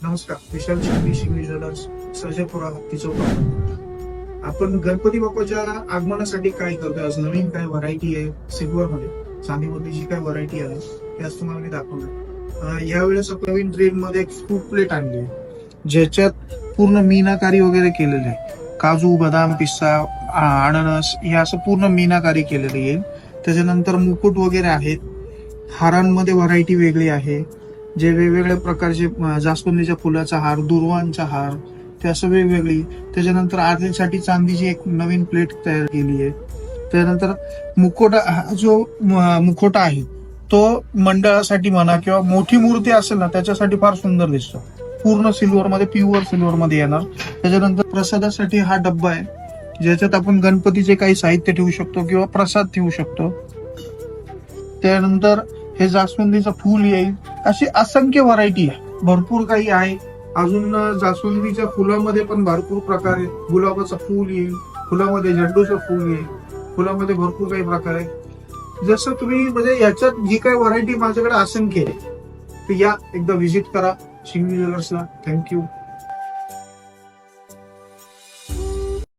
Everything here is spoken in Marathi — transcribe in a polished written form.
नमस्कार, विशाल शिंदे, शिंदे ज्वेलर्स, सर्जेपुरा, हत्ती चौक. आपण गणपती बाप्पाच्या आगमनासाठी काय करतोय? आज नवीन काय व्हरायटी आहे सिल्वर मध्ये, चांदीमध्ये जी काय व्हरायटी आहे ते आज तुम्हाला मी दाखवणार. यावेळेस आपण नवीन ट्रेंड मध्ये एक फ्रूट प्लेट आणली आहे, ज्याच्यात पूर्ण मीनाकारी वगैरे केलेले आहे. काजू, बदाम, पिस्ता, अननस हे असं पूर्ण मीनाकारी केलेली आहे. त्याच्यानंतर मुकुट वगैरे आहेत. हारांमध्ये व्हरायटी वेगळी आहे, जे वेगवेगळ्या प्रकारचे जास्वंदीच्या फुलाचा हार, दुर्वांचा हार, ते असं वेगवेगळी. त्याच्यानंतर आरतीसाठी चांदीची एक नवीन प्लेट तयार केली आहे. त्यानंतर मुखोटा, हा जो मुखोटा आहे तो मंडळासाठी म्हणा किंवा मोठी मूर्ती असेल ना त्याच्यासाठी फार सुंदर दिसतो. पूर्ण सिल्वर मध्ये, प्युअर सिल्वर मध्ये येणार. त्याच्यानंतर प्रसादासाठी हा डब्बा आहे, ज्याच्यात आपण गणपतीचे काही साहित्य ठेवू शकतो किंवा प्रसाद ठेवू शकतो. त्यानंतर हे जास्वंदीचं फूल येईल. अशी असंख्य व्हरायटी आहे, भरपूर काही आहे. अजून जास्वंदीच्या फुलामध्ये पण भरपूर प्रकार आहेत. गुलाबाचं फूल येईल, फुलामध्ये झेंडूचं फूल येईल, फुलामध्ये भरपूर काही प्रकार आहेत. जसं तुम्ही म्हणजे याच्यात जी काही व्हरायटी माझ्याकडे असंख्य आहे, तर या एकदा व्हिजिट करा शिंदे ज्वेलर्सला. थँक्यू.